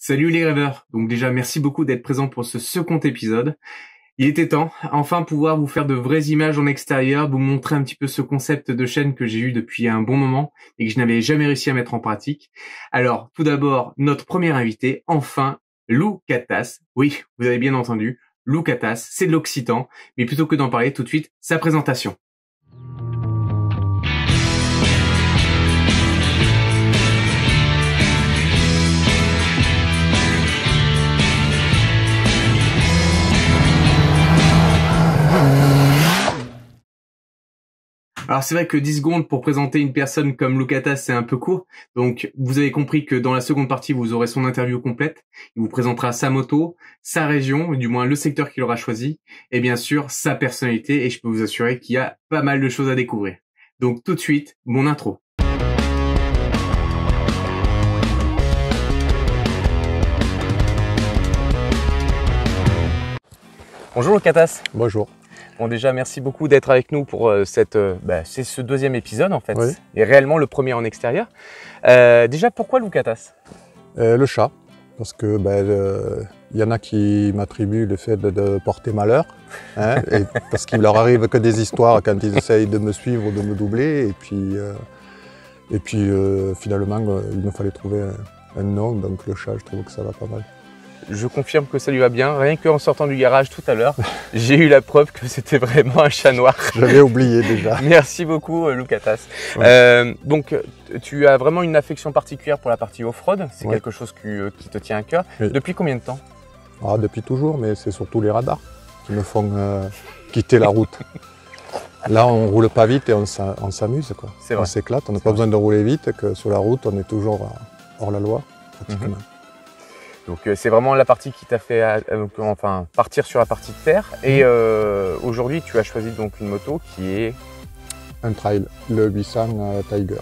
Salut les rêveurs. Donc déjà, merci beaucoup d'être présents pour ce second épisode. Il était temps, enfin pouvoir vous faire de vraies images en extérieur, vous montrer un petit peu ce concept de chaîne que j'ai eu depuis un bon moment et que je n'avais jamais réussi à mettre en pratique. Alors, tout d'abord, notre premier invité, enfin, Lou Catas. Oui, vous avez bien entendu, Lou Catas, c'est de l'occitan, mais plutôt que d'en parler tout de suite, sa présentation. Alors c'est vrai que 10 secondes pour présenter une personne comme Lou Catas, c'est un peu court. Donc vous avez compris que dans la seconde partie, vous aurez son interview complète. Il vous présentera sa moto, sa région, du moins le secteur qu'il aura choisi, et bien sûr sa personnalité. Et je peux vous assurer qu'il y a pas mal de choses à découvrir. Donc tout de suite, mon intro. Bonjour Lou Catas. Bonjour. Bon déjà merci beaucoup d'être avec nous pour c'est ce deuxième épisode en fait, oui. Et réellement le premier en extérieur. Déjà pourquoi Lou Catas? Le chat, parce que y en a qui m'attribuent le fait de porter malheur, hein, et parce qu'il leur arrive que des histoires quand ils essayent de me suivre ou de me doubler, et puis finalement il me fallait trouver un nom, donc le chat je trouve que ça va pas mal. Je confirme que ça lui va bien, rien qu'en sortant du garage tout à l'heure, j'ai eu la preuve que c'était vraiment un chat noir. J'avais oublié déjà. Merci beaucoup Lou Catas. Ouais. Donc tu as vraiment une affection particulière pour la partie off-road, c'est ouais. quelque chose qui te tient à cœur. Oui. Depuis combien de temps? Depuis toujours, mais c'est surtout les radars qui me font quitter la route. Là on roule pas vite et on s'amuse, quoi. On s'éclate, on n'a pas besoin de rouler vite, que sur la route on est toujours hors la loi pratiquement. Donc c'est vraiment la partie qui t'a fait partir sur la partie de terre. Et aujourd'hui, tu as choisi donc une moto qui est... Un trail, le 800 Tiger.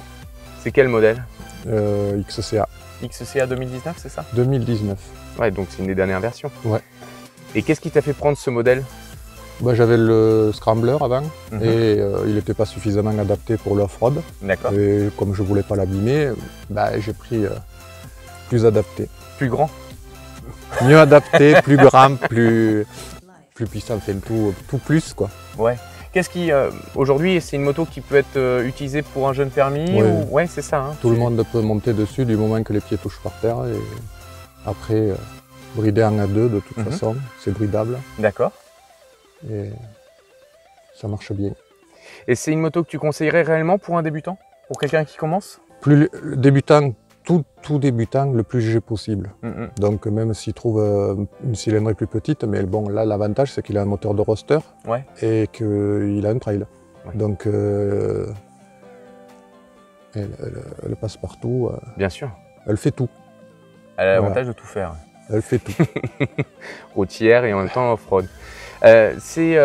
C'est quel modèle? XCA. XCA 2019, c'est ça? 2019. Ouais, donc c'est une des dernières versions. Ouais. Et qu'est-ce qui t'a fait prendre ce modèle? J'avais le Scrambler avant, et il n'était pas suffisamment adapté pour l'off-road. D'accord. Et comme je ne voulais pas l'abîmer, j'ai pris plus adapté. Plus grand? Mieux adapté, plus grand, plus puissant, enfin tout plus, quoi. Ouais. Qu'est-ce qui aujourd'hui, c'est une moto qui peut être utilisée pour un jeune permis? Ouais, ouais, c'est ça. Hein. Tout le monde peut monter dessus du moment que les pieds touchent par terre, et après brider en A2 de toute façon, c'est bridable. D'accord. Et ça marche bien. Et c'est une moto que tu conseillerais réellement pour un débutant? Pour quelqu'un qui commence? Plus débutant, tout débutant le plus léger possible. Donc même s'il trouve une cylindrée plus petite, mais bon là l'avantage c'est qu'il a un moteur de roadster, ouais, et qu'il a un trail. Ouais. Donc elle passe partout. Bien sûr. Elle fait tout. Elle a l'avantage de tout faire. Elle fait tout. Routière et en même temps off-road. C'est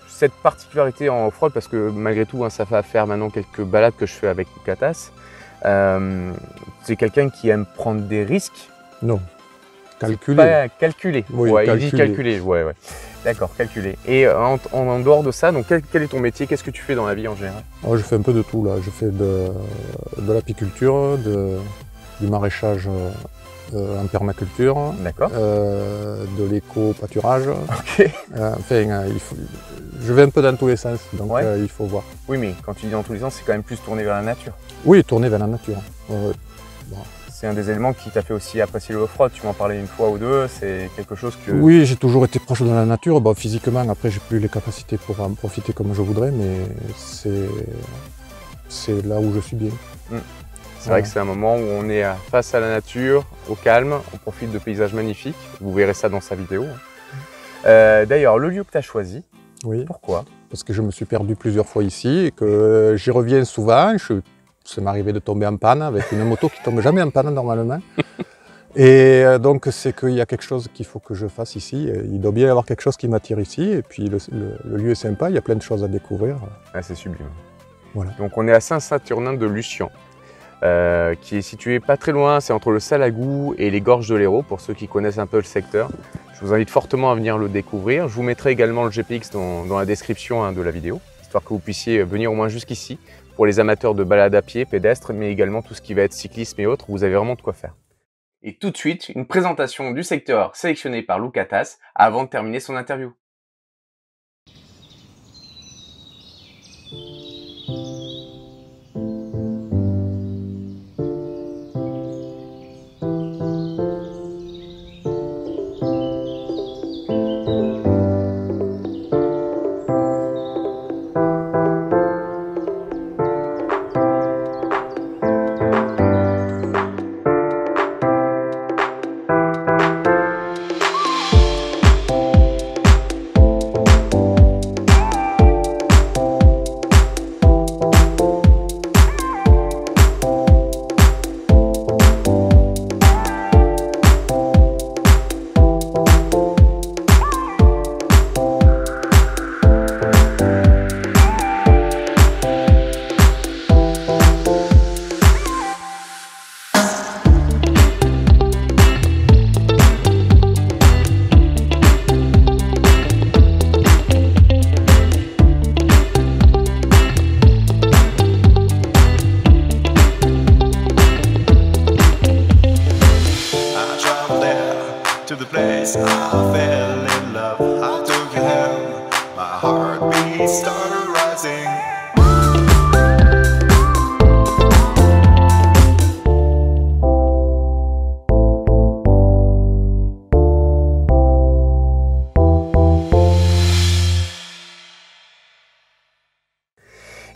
cette particularité en off-road, parce que malgré tout, ça va faire maintenant quelques balades que je fais avec Lou Catas. C'est quelqu'un qui aime prendre des risques? Non, calculer. Pas calculer. Oui, ouais, calculer. Il dit calculer, ouais. D'accord, calculer. Et en dehors de ça, donc quel est ton métier? Qu'est-ce que tu fais dans la vie en général? Je fais un peu de tout là. Je fais de l'apiculture, du maraîchage en permaculture, de l'éco-pâturage. Okay. Je vais un peu dans tous les sens, donc il faut voir. Oui, mais quand tu dis dans tous les sens, c'est quand même plus tourné vers la nature. Oui, tourné vers la nature. Bon. C'est un des éléments qui t'a fait aussi apprécier le off-road. Tu m'en parlais une fois ou deux, c'est quelque chose que... Oui, j'ai toujours été proche de la nature. Physiquement, après, j'ai plus les capacités pour en profiter comme je voudrais, mais c'est là où je suis bien. C'est vrai que c'est un moment où on est face à la nature, au calme, on profite de paysages magnifiques. Vous verrez ça dans sa vidéo. D'ailleurs, le lieu que tu as choisi, oui. Pourquoi? Parce que je me suis perdu plusieurs fois ici et que j'y reviens souvent. Ça m'est arrivé de tomber en panne avec une moto qui ne tombe jamais en panne normalement. Et donc c'est qu'il y a quelque chose qu'il faut que je fasse ici. Il doit bien y avoir quelque chose qui m'attire ici. Et puis le lieu est sympa, il y a plein de choses à découvrir. C'est sublime. Voilà. Donc on est à Saint-Saturnin de Lucian. Qui est situé pas très loin, c'est entre le Salagou et les Gorges de l'Hérault, pour ceux qui connaissent un peu le secteur. Je vous invite fortement à venir le découvrir. Je vous mettrai également le GPX dans la description de la vidéo, histoire que vous puissiez venir au moins jusqu'ici. Pour les amateurs de balade à pied, pédestres, mais également tout ce qui va être cyclisme et autres, vous avez vraiment de quoi faire. Et tout de suite, une présentation du secteur sélectionné par Lou Katas avant de terminer son interview.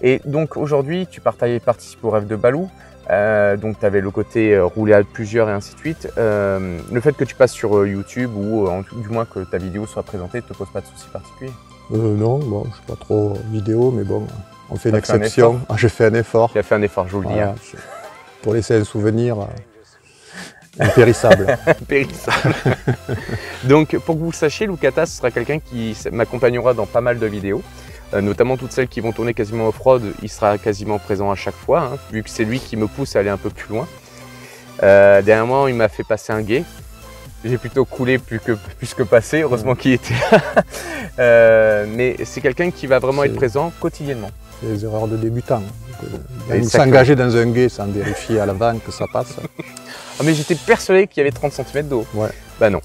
Et donc aujourd'hui, tu participes au rêve de Balou. Donc tu avais le côté rouler à plusieurs et ainsi de suite. Le fait que tu passes sur YouTube ou du moins que ta vidéo soit présentée ne te pose pas de soucis particuliers? Non, bon, je ne suis pas trop vidéo, mais bon, on fait une exception. Ah, j'ai fait un effort. Tu as fait un effort, je vous le dis. Voilà, pour laisser un souvenir impérissable. Impérissable. Donc pour que vous le sachiez, Lou Katas sera quelqu'un qui m'accompagnera dans pas mal de vidéos. Notamment toutes celles qui vont tourner quasiment off-road, il sera quasiment présent à chaque fois, hein, vu que c'est lui qui me pousse à aller un peu plus loin. Dernièrement, il m'a fait passer un gué. J'ai plutôt coulé plus que passé, heureusement qu'il était là. Mais c'est quelqu'un qui va vraiment être présent quotidiennement. C'est des erreurs de débutants. S'engager dans un gué sans vérifier à l'avant que ça passe. Ah, mais j'étais persuadé qu'il y avait 30 cm d'eau. Ouais. Bah non.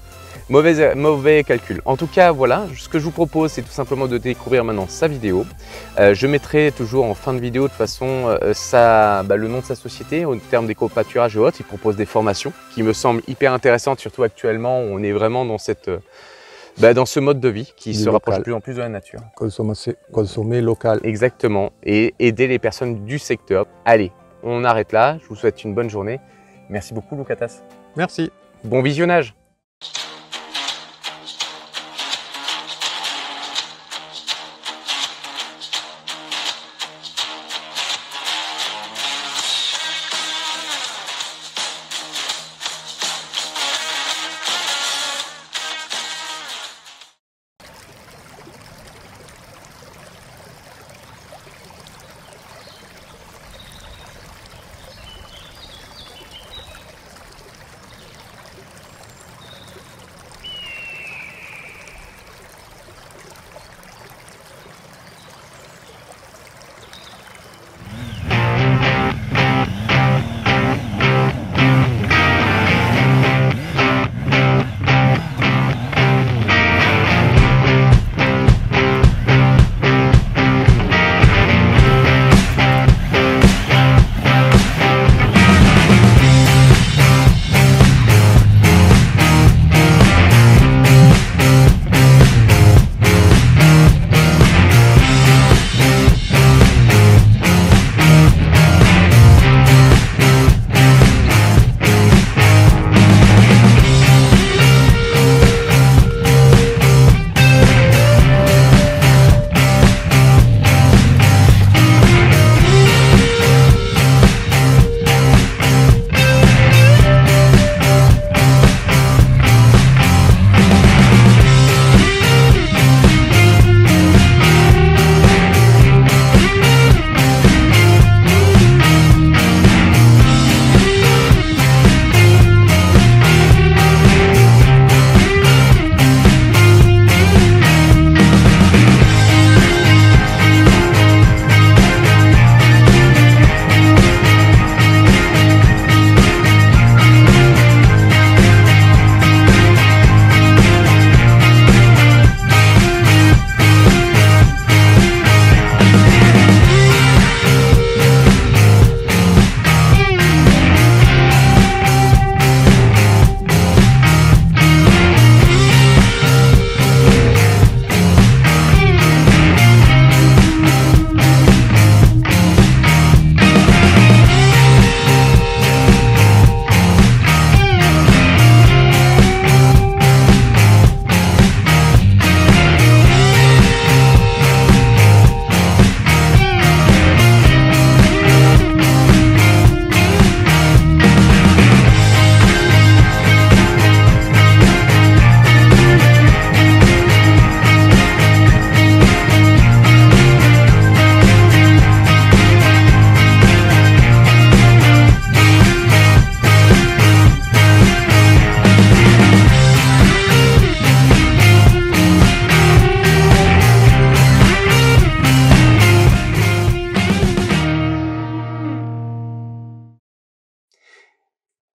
Mauvais calcul. En tout cas, voilà, ce que je vous propose, c'est tout simplement de découvrir maintenant sa vidéo. Je mettrai toujours en fin de vidéo, de toute façon, le nom de sa société, au terme des copâturages et autres. Il propose des formations qui me semblent hyper intéressantes, surtout actuellement, où on est vraiment dans dans ce mode de vie qui se rapproche de plus en plus de la nature. Consommer local. Exactement, et aider les personnes du secteur. Allez, on arrête là. Je vous souhaite une bonne journée. Merci beaucoup, Lou Katas. Merci. Bon visionnage.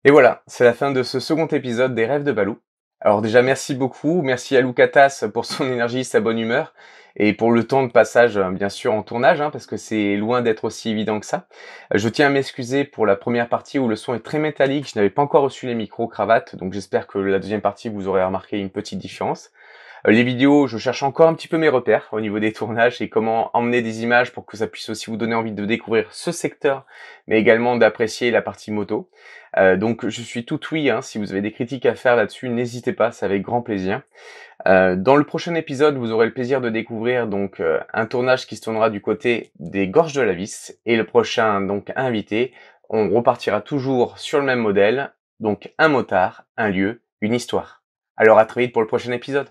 Et voilà, c'est la fin de ce second épisode des Rêves de Balou. Alors déjà, merci beaucoup. Merci à Lou Katas pour son énergie, sa bonne humeur et pour le temps de passage, bien sûr, en tournage, parce que c'est loin d'être aussi évident que ça. Je tiens à m'excuser pour la première partie où le son est très métallique. Je n'avais pas encore reçu les micros cravates, donc j'espère que la deuxième partie, vous aurez remarqué une petite différence. Les vidéos, je cherche encore un petit peu mes repères au niveau des tournages et comment emmener des images pour que ça puisse aussi vous donner envie de découvrir ce secteur, mais également d'apprécier la partie moto. Donc je suis tout oui, si vous avez des critiques à faire là-dessus, n'hésitez pas, c'est avec grand plaisir. Dans le prochain épisode, vous aurez le plaisir de découvrir donc un tournage qui se tournera du côté des Gorges de la Vis, et le prochain donc invité, on repartira toujours sur le même modèle, donc un motard, un lieu, une histoire. Alors à très vite pour le prochain épisode.